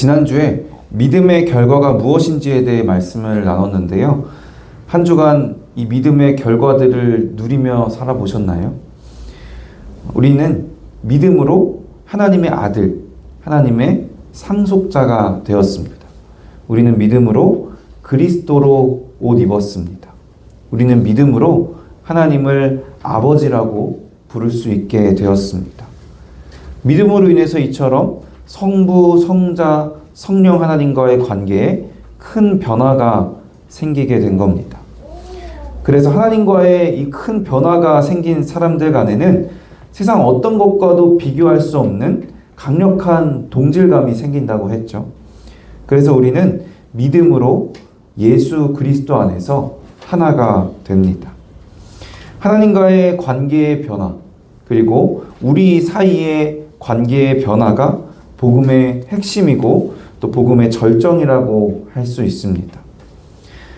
지난주에 믿음의 결과가 무엇인지에 대해 말씀을 나눴는데요. 한 주간 이 믿음의 결과들을 누리며 살아보셨나요? 우리는 믿음으로 하나님의 아들, 하나님의 상속자가 되었습니다. 우리는 믿음으로 그리스도로 옷 입었습니다. 우리는 믿음으로 하나님을 아버지라고 부를 수 있게 되었습니다. 믿음으로 인해서 이처럼 성부, 성자, 성령 하나님과의 관계에 큰 변화가 생기게 된 겁니다. 그래서 하나님과의 이 큰 변화가 생긴 사람들 간에는 세상 어떤 것과도 비교할 수 없는 강력한 동질감이 생긴다고 했죠. 그래서 우리는 믿음으로 예수 그리스도 안에서 하나가 됩니다. 하나님과의 관계의 변화, 그리고 우리 사이의 관계의 변화가 복음의 핵심이고 또 복음의 절정이라고 할 수 있습니다.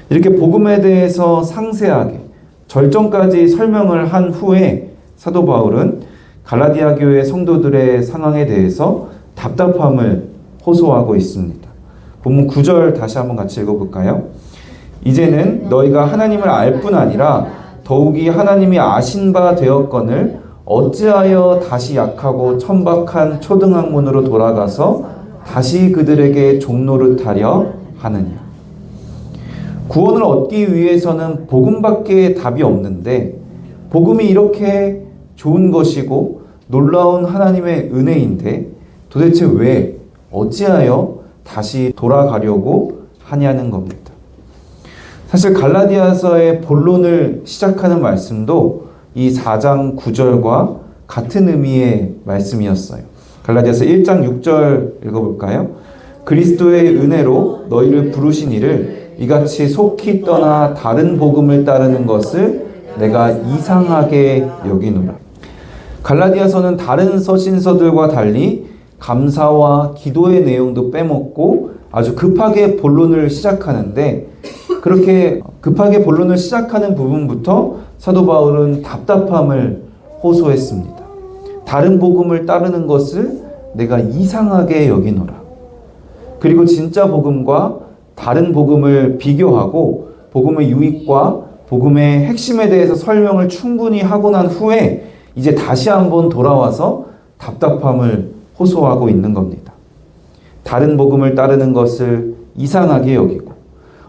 이렇게 복음에 대해서 상세하게 절정까지 설명을 한 후에 사도 바울은 갈라디아 교회 성도들의 상황에 대해서 답답함을 호소하고 있습니다. 본문 9절 다시 한번 같이 읽어볼까요? 이제는 너희가 하나님을 알 뿐 아니라 더욱이 하나님이 아신 바 되었거늘 어찌하여 다시 약하고 천박한 초등학문으로 돌아가서 다시 그들에게 종노릇하려 하느냐. 구원을 얻기 위해서는 복음밖에 답이 없는데 복음이 이렇게 좋은 것이고 놀라운 하나님의 은혜인데 도대체 왜 어찌하여 다시 돌아가려고 하냐는 겁니다. 사실 갈라디아서의 본론을 시작하는 말씀도 이 4장 9절과 같은 의미의 말씀이었어요. 갈라디아서 1장 6절 읽어볼까요? 그리스도의 은혜로 너희를 부르신 이를 이같이 속히 떠나 다른 복음을 따르는 것을 내가 이상하게 여기노라. 갈라디아서는 다른 서신서들과 달리 감사와 기도의 내용도 빼먹고 아주 급하게 본론을 시작하는데 그렇게 급하게 본론을 시작하는 부분부터 사도 바울은 답답함을 호소했습니다. 다른 복음을 따르는 것을 내가 이상하게 여기노라. 그리고 진짜 복음과 다른 복음을 비교하고 복음의 유익과 복음의 핵심에 대해서 설명을 충분히 하고 난 후에 이제 다시 한번 돌아와서 답답함을 호소하고 있는 겁니다. 다른 복음을 따르는 것을 이상하게 여기고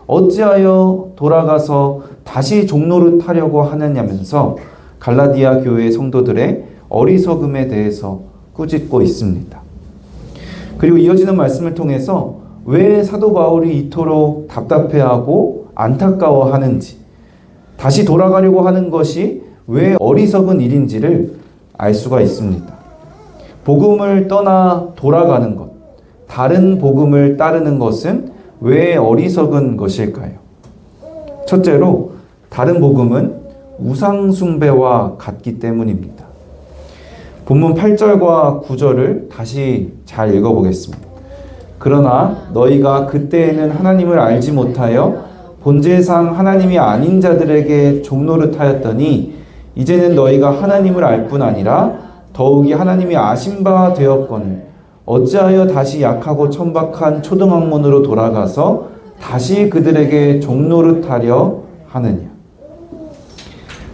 어찌하여 돌아가서 다시 종노릇하려고 하느냐면서 갈라디아 교회 성도들의 어리석음에 대해서 꾸짖고 있습니다. 그리고 이어지는 말씀을 통해서 왜 사도 바울이 이토록 답답해하고 안타까워하는지, 다시 돌아가려고 하는 것이 왜 어리석은 일인지를 알 수가 있습니다. 복음을 떠나 돌아가는 것, 다른 복음을 따르는 것은 왜 어리석은 것일까요? 첫째로 다른 복음은 우상 숭배와 같기 때문입니다. 본문 8절과 9절을 다시 잘 읽어보겠습니다. 그러나 너희가 그때에는 하나님을 알지 못하여 본질상 하나님이 아닌 자들에게 종노릇하였더니 이제는 너희가 하나님을 알 뿐 아니라 더욱이 하나님이 아신 바 되었거늘 어찌하여 다시 약하고 천박한 초등학문으로 돌아가서 다시 그들에게 종노릇하려 하느냐.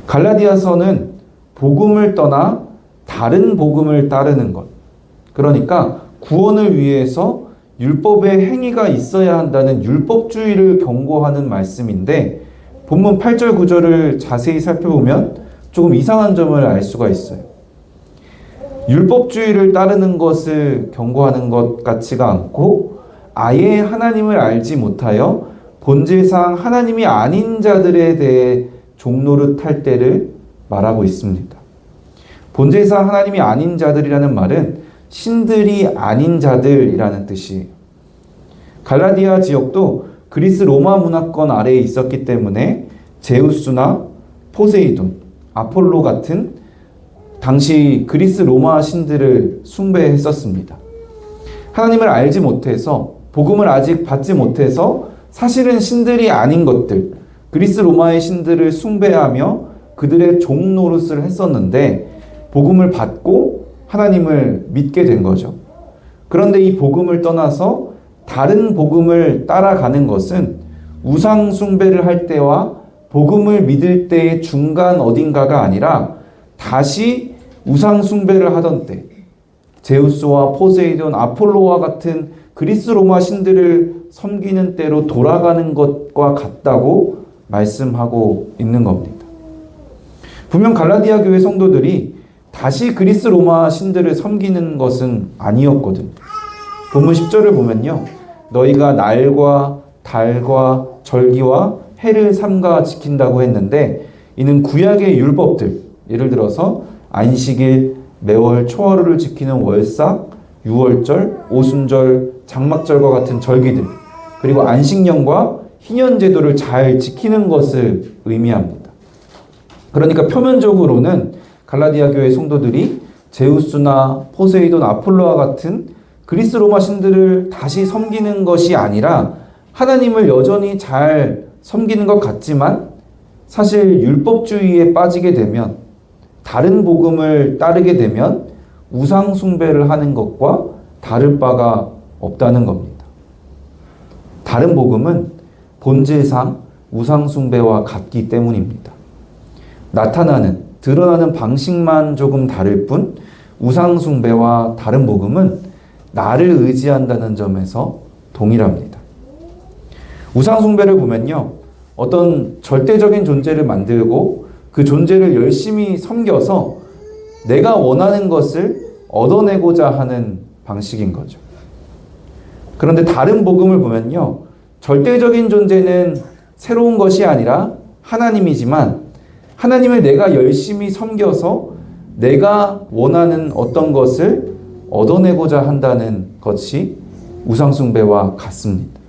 갈라디아서는 복음을 떠나 다른 복음을 따르는 것, 그러니까 구원을 위해서 율법의 행위가 있어야 한다는 율법주의를 경고하는 말씀인데 본문 8절 9절을 자세히 살펴보면 조금 이상한 점을 알 수가 있어요. 율법주의를 따르는 것을 경고하는 것 같지가 않고 아예 하나님을 알지 못하여 본질상 하나님이 아닌 자들에 대해 종노릇할 때를 말하고 있습니다. 본질상 하나님이 아닌 자들이라는 말은 신들이 아닌 자들이라는 뜻이에요. 갈라디아 지역도 그리스 로마 문화권 아래에 있었기 때문에 제우스나 포세이돈, 아폴로 같은 당시 그리스 로마 신들을 숭배했었습니다. 하나님을 알지 못해서 복음을 아직 받지 못해서 사실은 신들이 아닌 것들, 그리스 로마의 신들을 숭배하며 그들의 종 노릇을 했었는데 복음을 받고 하나님을 믿게 된 거죠. 그런데 이 복음을 떠나서 다른 복음을 따라가는 것은 우상 숭배를 할 때와 복음을 믿을 때의 중간 어딘가가 아니라 다시 우상 숭배를 하던 때 제우스와 포세이돈, 아폴로와 같은 그리스 로마 신들을 섬기는 때로 돌아가는 것과 같다고 말씀하고 있는 겁니다. 분명 갈라디아 교회 성도들이 다시 그리스 로마 신들을 섬기는 것은 아니었거든요. 본문 10절을 보면요. 너희가 날과 달과 절기와 해를 삼가 지킨다고 했는데 이는 구약의 율법들, 예를 들어서 안식일, 매월 초하루를 지키는 월삭, 유월절, 오순절, 장막절과 같은 절기들, 그리고 안식년과 희년제도를 잘 지키는 것을 의미합니다. 그러니까 표면적으로는 갈라디아 교회 성도들이 제우스나 포세이돈, 아폴로와 같은 그리스 로마 신들을 다시 섬기는 것이 아니라 하나님을 여전히 잘 섬기는 것 같지만 사실 율법주의에 빠지게 되면, 다른 복음을 따르게 되면 우상 숭배를 하는 것과 다를 바가 없다는 겁니다. 다른 복음은 본질상 우상 숭배와 같기 때문입니다. 드러나는 방식만 조금 다를 뿐 우상 숭배와 다른 복음은 나를 의지한다는 점에서 동일합니다. 우상 숭배를 보면요, 어떤 절대적인 존재를 만들고 그 존재를 열심히 섬겨서 내가 원하는 것을 얻어내고자 하는 방식인 거죠. 그런데 다른 복음을 보면요, 절대적인 존재는 새로운 것이 아니라 하나님이지만 하나님을 내가 열심히 섬겨서 내가 원하는 어떤 것을 얻어내고자 한다는 것이 우상숭배와 같습니다.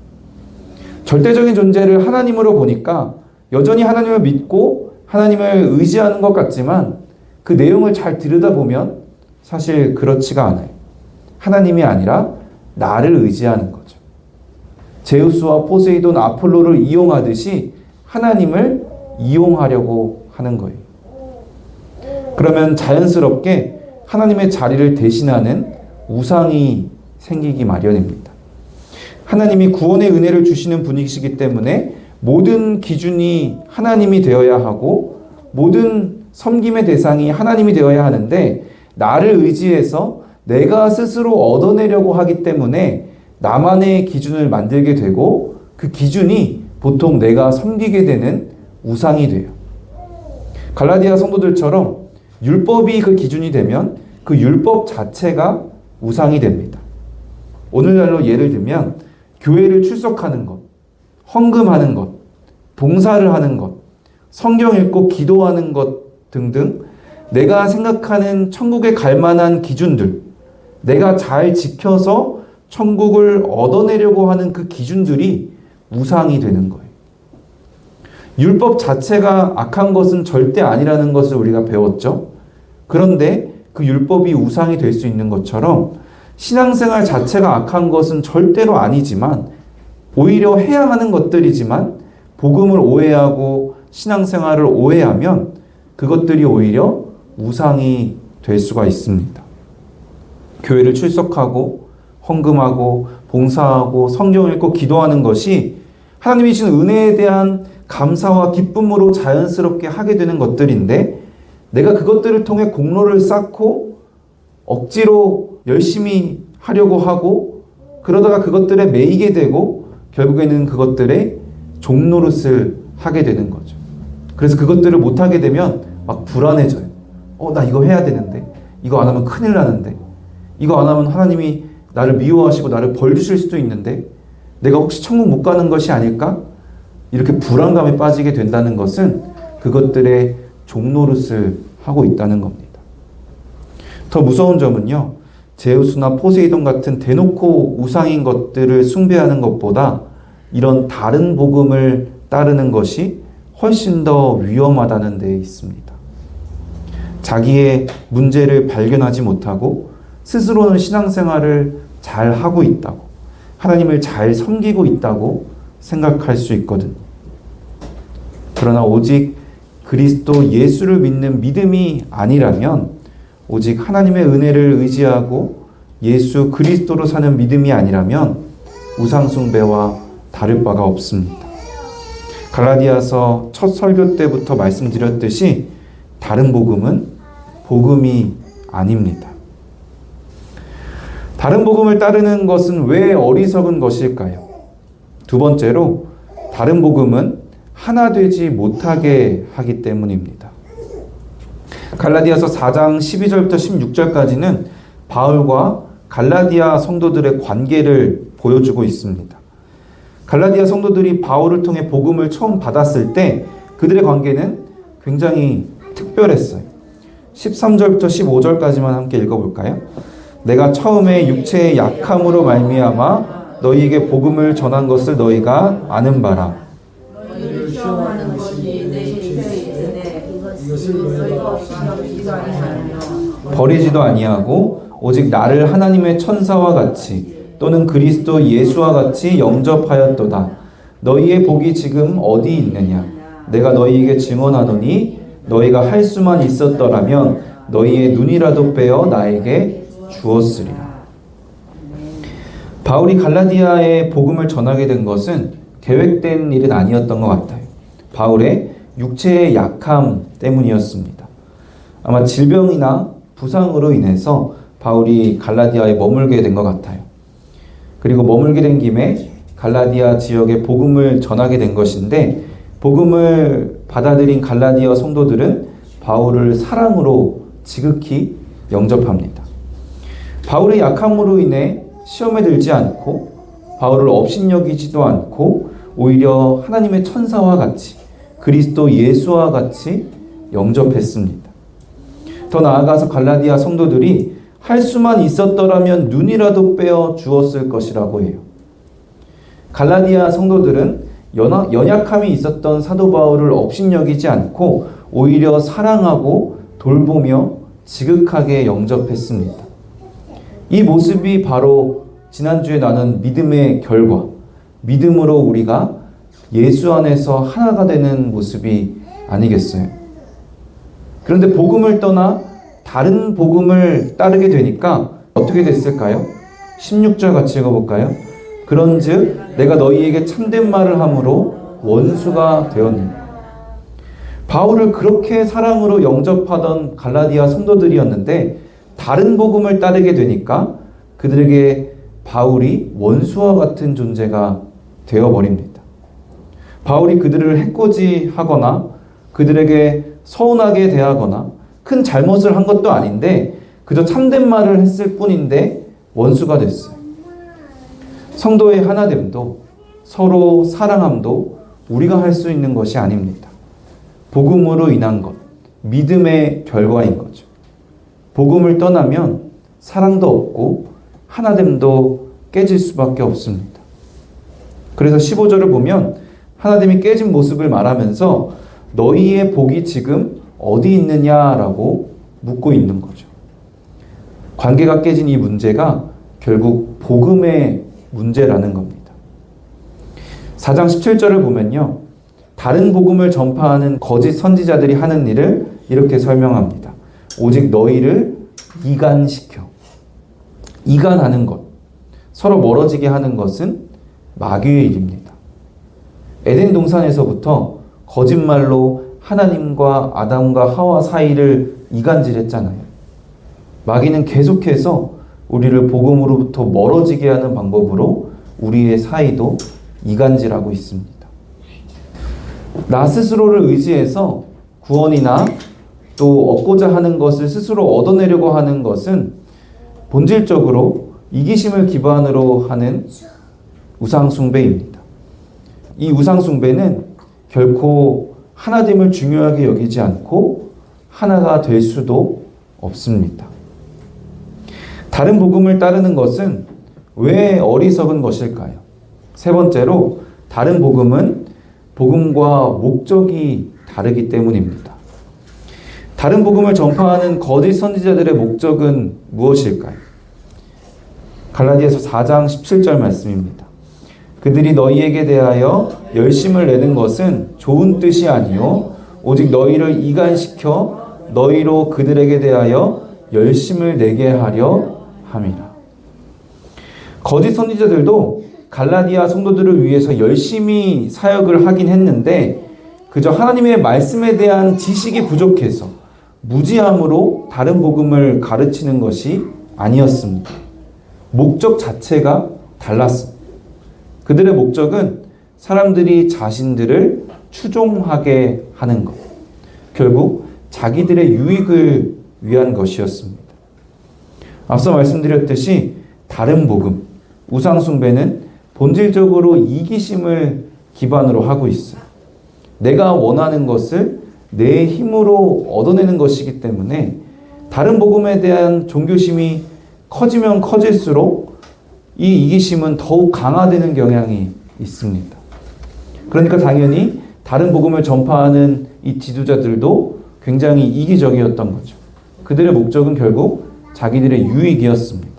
절대적인 존재를 하나님으로 보니까 여전히 하나님을 믿고 하나님을 의지하는 것 같지만 그 내용을 잘 들여다보면 사실 그렇지가 않아요. 하나님이 아니라 나를 의지하는 거죠. 제우스와 포세이돈, 아폴로를 이용하듯이 하나님을 이용하려고 하는 거예요. 그러면 자연스럽게 하나님의 자리를 대신하는 우상이 생기기 마련입니다. 하나님이 구원의 은혜를 주시는 분이시기 때문에 모든 기준이 하나님이 되어야 하고 모든 섬김의 대상이 하나님이 되어야 하는데, 나를 의지해서 내가 스스로 얻어내려고 하기 때문에 나만의 기준을 만들게 되고 그 기준이 보통 내가 섬기게 되는 우상이 돼요. 갈라디아 성도들처럼 율법이 그 기준이 되면 그 율법 자체가 우상이 됩니다. 오늘날로 예를 들면 교회를 출석하는 것, 헌금하는 것, 봉사를 하는 것, 성경 읽고 기도하는 것 등등 내가 생각하는 천국에 갈 만한 기준들, 내가 잘 지켜서 천국을 얻어내려고 하는 그 기준들이 우상이 되는 거예요. 율법 자체가 악한 것은 절대 아니라는 것을 우리가 배웠죠. 그런데 그 율법이 우상이 될 수 있는 것처럼 신앙생활 자체가 악한 것은 절대로 아니지만 오히려 해야 하는 것들이지만 복음을 오해하고 신앙생활을 오해하면 그것들이 오히려 우상이 될 수가 있습니다. 교회를 출석하고 헌금하고 봉사하고 성경 읽고 기도하는 것이 하나님이 주신 은혜에 대한 감사와 기쁨으로 자연스럽게 하게 되는 것들인데, 내가 그것들을 통해 공로를 쌓고 억지로 열심히 하려고 하고 그러다가 그것들에 매이게 되고 결국에는 그것들의 종노릇을 하게 되는 거죠. 그래서 그것들을 못하게 되면 막 불안해져요. 나 이거 해야 되는데, 이거 안 하면 큰일 나는데, 이거 안 하면 하나님이 나를 미워하시고 나를 벌 주실 수도 있는데, 내가 혹시 천국 못 가는 것이 아닐까? 이렇게 불안감에 빠지게 된다는 것은 그것들의 종노릇을 하고 있다는 겁니다. 더 무서운 점은요, 제우스나 포세이돈 같은 대놓고 우상인 것들을 숭배하는 것보다 이런 다른 복음을 따르는 것이 훨씬 더 위험하다는 데 있습니다. 자기의 문제를 발견하지 못하고 스스로는 신앙생활을 잘 하고 있다고, 하나님을 잘 섬기고 있다고 생각할 수 있거든요. 그러나 오직 그리스도 예수를 믿는 믿음이 아니라면, 오직 하나님의 은혜를 의지하고 예수 그리스도로 사는 믿음이 아니라면 우상숭배와 다를 바가 없습니다. 갈라디아서 첫 설교 때부터 말씀드렸듯이 다른 복음은 복음이 아닙니다. 다른 복음을 따르는 것은 왜 어리석은 것일까요? 두 번째로, 다른 복음은 하나 되지 못하게 하기 때문입니다. 갈라디아서 4장 12절부터 16절까지는 바울과 갈라디아 성도들의 관계를 보여주고 있습니다. 갈라디아 성도들이 바울을 통해 복음을 처음 받았을 때 그들의 관계는 굉장히 특별했어요. 13절부터 15절까지만 함께 읽어볼까요? 내가 처음에 육체의 약함으로 말미암아 너희에게 복음을 전한 것을 너희가 아는 바라. 너희를 시험하는 것이 내 죄에 있으되 이것을 너희가 시험하지도 아니하며 버리지도 아니하고 오직 나를 하나님의 천사와 같이 또는 그리스도 예수와 같이 영접하였도다. 너희의 복이 지금 어디 있느냐? 내가 너희에게 증언하노니 너희가 할 수만 있었더라면 너희의 눈이라도 빼어 나에게 주었으리라. 바울이 갈라디아에 복음을 전하게 된 것은 계획된 일은 아니었던 것 같아요. 바울의 육체의 약함 때문이었습니다. 아마 질병이나 부상으로 인해서 바울이 갈라디아에 머물게 된 것 같아요. 그리고 머물게 된 김에 갈라디아 지역에 복음을 전하게 된 것인데, 복음을 받아들인 갈라디아 성도들은 바울을 사랑으로 지극히 영접합니다. 바울의 약함으로 인해 시험에 들지 않고 바울을 업신여기지도 않고 오히려 하나님의 천사와 같이 그리스도 예수와 같이 영접했습니다. 더 나아가서 갈라디아 성도들이 할 수만 있었더라면 눈이라도 빼어 주었을 것이라고 해요. 갈라디아 성도들은 연약함이 있었던 사도 바울을 업신여기지 않고 오히려 사랑하고 돌보며 지극하게 영접했습니다. 이 모습이 바로 지난주에 나눈 믿음의 결과, 믿음으로 우리가 예수 안에서 하나가 되는 모습이 아니겠어요? 그런데 복음을 떠나 다른 복음을 따르게 되니까 어떻게 됐을까요? 16절 같이 읽어볼까요? 그런즉 내가 너희에게 참된 말을 함으로 원수가 되었느니. 바울을 그렇게 사랑으로 영접하던 갈라디아 성도들이었는데 다른 복음을 따르게 되니까 그들에게 바울이 원수와 같은 존재가 되어버립니다. 바울이 그들을 해코지하거나 그들에게 서운하게 대하거나 큰 잘못을 한 것도 아닌데 그저 참된 말을 했을 뿐인데 원수가 됐어요. 성도의 하나됨도 서로 사랑함도 우리가 할 수 있는 것이 아닙니다. 복음으로 인한 것, 믿음의 결과인 거죠. 복음을 떠나면 사랑도 없고 하나됨도 깨질 수밖에 없습니다. 그래서 15절을 보면 하나됨이 깨진 모습을 말하면서 너희의 복이 지금 어디 있느냐라고 묻고 있는 거죠. 관계가 깨진 이 문제가 결국 복음의 문제라는 겁니다. 4장 17절을 보면요, 다른 복음을 전파하는 거짓 선지자들이 하는 일을 이렇게 설명합니다. 오직 너희를 이간시켜. 이간하는 것, 서로 멀어지게 하는 것은 마귀의 일입니다. 에덴 동산에서부터 거짓말로 하나님과 아담과 하와 사이를 이간질했잖아요. 마귀는 계속해서 우리를 복음으로부터 멀어지게 하는 방법으로 우리의 사이도 이간질하고 있습니다. 나 스스로를 의지해서 구원이나 또 얻고자 하는 것을 스스로 얻어내려고 하는 것은 본질적으로 이기심을 기반으로 하는 우상숭배입니다. 이 우상숭배는 결코 하나됨을 중요하게 여기지 않고 하나가 될 수도 없습니다. 다른 복음을 따르는 것은 왜 어리석은 것일까요? 세 번째로, 다른 복음은 복음과 목적이 다르기 때문입니다. 다른 복음을 전파하는 거짓 선지자들의 목적은 무엇일까요? 갈라디아서 4장 17절 말씀입니다. 그들이 너희에게 대하여 열심을 내는 것은 좋은 뜻이 아니요 오직 너희를 이간시켜 너희로 그들에게 대하여 열심을 내게 하려 함이라. 거짓 선지자들도 갈라디아 성도들을 위해서 열심히 사역을 하긴 했는데 그저 하나님의 말씀에 대한 지식이 부족해서 무지함으로 다른 복음을 가르치는 것이 아니었습니다. 목적 자체가 달랐습니다. 그들의 목적은 사람들이 자신들을 추종하게 하는 것, 결국 자기들의 유익을 위한 것이었습니다. 앞서 말씀드렸듯이 다른 복음, 우상 숭배는 본질적으로 이기심을 기반으로 하고 있어요. 내가 원하는 것을 내 힘으로 얻어내는 것이기 때문에 다른 복음에 대한 종교심이 커지면 커질수록 이 이기심은 더욱 강화되는 경향이 있습니다. 그러니까 당연히 다른 복음을 전파하는 이 지도자들도 굉장히 이기적이었던 거죠. 그들의 목적은 결국 자기들의 유익이었습니다.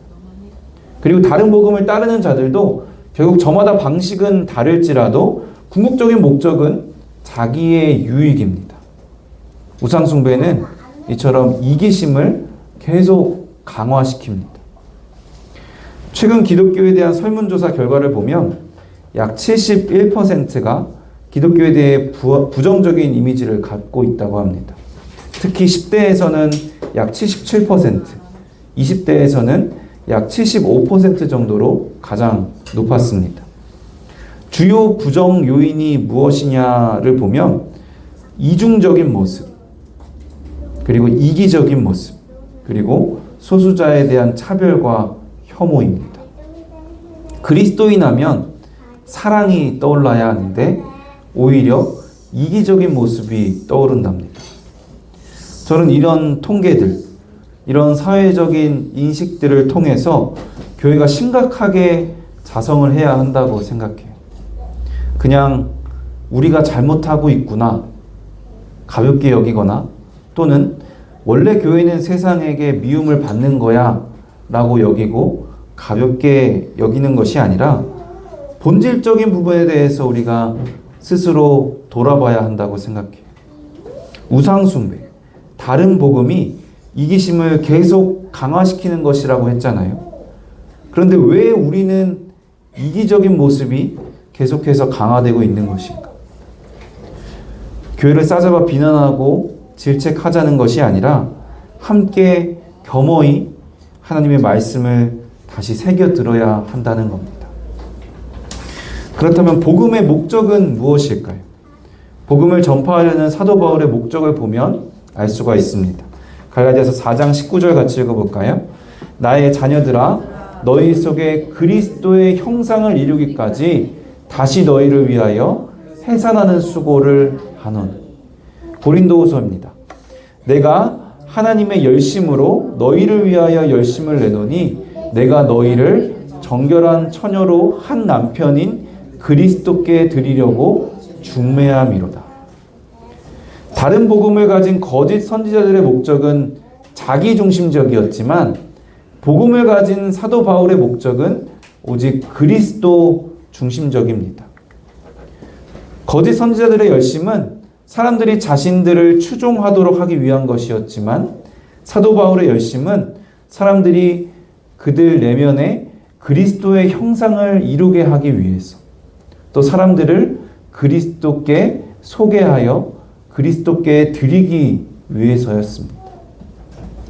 그리고 다른 복음을 따르는 자들도 결국 저마다 방식은 다를지라도 궁극적인 목적은 자기의 유익입니다. 우상 숭배는 이처럼 이기심을 계속 강화시킵니다. 최근 기독교에 대한 설문조사 결과를 보면 약 71%가 기독교에 대해 부정적인 이미지를 갖고 있다고 합니다. 특히 10대에서는 약 77%, 20대에서는 약 75% 정도로 가장 높았습니다. 주요 부정 요인이 무엇이냐를 보면 이중적인 모습, 그리고 이기적인 모습, 그리고 소수자에 대한 차별과 혐오입니다. 그리스도인 하면 사랑이 떠올라야 하는데 오히려 이기적인 모습이 떠오른답니다. 저는 이런 통계들, 이런 사회적인 인식들을 통해서 교회가 심각하게 자성을 해야 한다고 생각해요. 그냥 우리가 잘못하고 있구나 가볍게 여기거나 또는 원래 교회는 세상에게 미움을 받는 거야 라고 여기고 가볍게 여기는 것이 아니라 본질적인 부분에 대해서 우리가 스스로 돌아봐야 한다고 생각해요. 우상숭배, 다른 복음이 이기심을 계속 강화시키는 것이라고 했잖아요. 그런데 왜 우리는 이기적인 모습이 계속해서 강화되고 있는 것인가? 교회를 싸잡아 비난하고 질책하자는 것이 아니라 함께 겸허히 하나님의 말씀을 다시 새겨 들어야 한다는 겁니다. 그렇다면 복음의 목적은 무엇일까요? 복음을 전파하려는 사도 바울의 목적을 보면 알 수가 있습니다. 갈라디아서 4장 19절 같이 읽어볼까요? 나의 자녀들아 너희 속에 그리스도의 형상을 이루기까지 다시 너희를 위하여 해산하는 수고를 하노니. 고린도후서입니다. 내가 하나님의 열심으로 너희를 위하여 열심을 내노니 내가 너희를 정결한 처녀로 한 남편인 그리스도께 드리려고 중매함이로다. 다른 복음을 가진 거짓 선지자들의 목적은 자기중심적이었지만 복음을 가진 사도 바울의 목적은 오직 그리스도 중심적입니다. 거짓 선지자들의 열심은 사람들이 자신들을 추종하도록 하기 위한 것이었지만 사도 바울의 열심은 사람들이 그들 내면에 그리스도의 형상을 이루게 하기 위해서 또 사람들을 그리스도께 소개하여 그리스도께 드리기 위해서였습니다.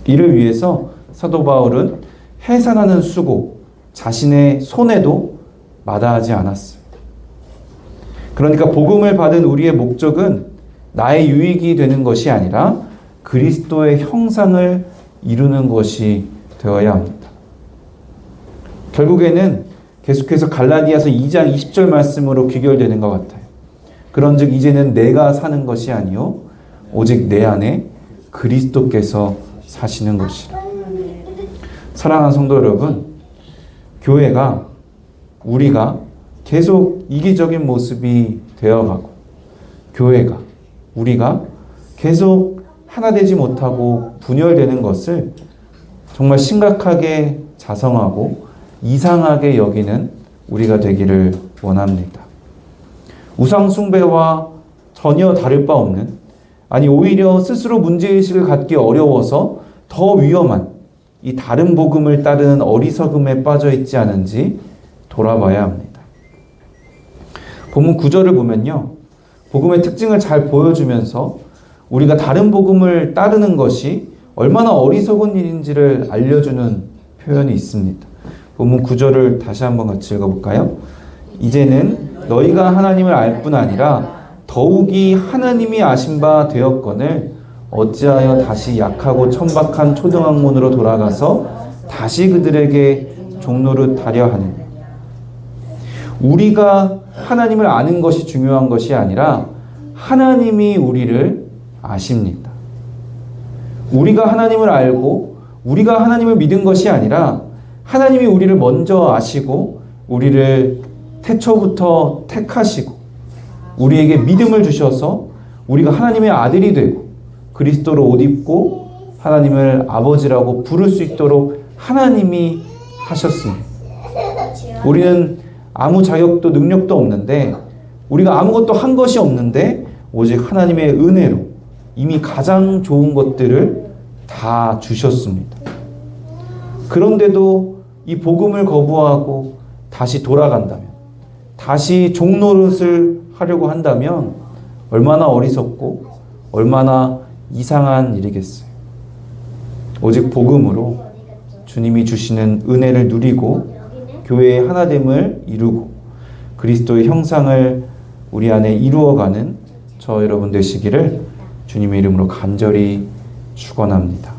이를 위해서 사도 바울은 해산하는 수고, 자신의 손해도 마다하지 않았어요. 그러니까 복음을 받은 우리의 목적은 나의 유익이 되는 것이 아니라 그리스도의 형상을 이루는 것이 되어야 합니다. 결국에는 계속해서 갈라디아서 2장 20절 말씀으로 귀결되는 것 같아요. 그런즉 이제는 내가 사는 것이 아니요 오직 내 안에 그리스도께서 사시는 것이라. 사랑하는 성도 여러분, 교회가 우리가 계속 이기적인 모습이 되어가고 교회가 우리가 계속 하나 되지 못하고 분열되는 것을 정말 심각하게 자성하고 이상하게 여기는 우리가 되기를 원합니다. 우상 숭배와 전혀 다를 바 없는, 아니 오히려 스스로 문제의식을 갖기 어려워서 더 위험한 이 다른 복음을 따르는 어리석음에 빠져 있지 않은지 돌아봐야 합니다. 본문 9절을 보면요. 복음의 특징을 잘 보여주면서 우리가 다른 복음을 따르는 것이 얼마나 어리석은 일인지를 알려주는 표현이 있습니다. 본문 9절을 다시 한번 같이 읽어볼까요? 이제는 너희가 하나님을 알 뿐 아니라 더욱이 하나님이 아신 바 되었거늘 어찌하여 다시 약하고 천박한 초등학문으로 돌아가서 다시 그들에게 종노릇 하려 하느냐. 우리가 하나님을 아는 것이 중요한 것이 아니라 하나님이 우리를 아십니다. 우리가 하나님을 알고 우리가 하나님을 믿은 것이 아니라 하나님이 우리를 먼저 아시고 우리를 태초부터 택하시고 우리에게 믿음을 주셔서 우리가 하나님의 아들이 되고 그리스도로 옷 입고 하나님을 아버지라고 부를 수 있도록 하나님이 하셨습니다. 우리는 아무 자격도 능력도 없는데 우리가 아무것도 한 것이 없는데 오직 하나님의 은혜로 이미 가장 좋은 것들을 다 주셨습니다. 그런데도 이 복음을 거부하고 다시 돌아간다면, 다시 종노릇을 하려고 한다면 얼마나 어리석고 얼마나 이상한 일이겠어요. 오직 복음으로 주님이 주시는 은혜를 누리고 교회의 하나됨을 이루고 그리스도의 형상을 우리 안에 이루어가는 저 여러분 되시기를 주님의 이름으로 간절히 축원합니다.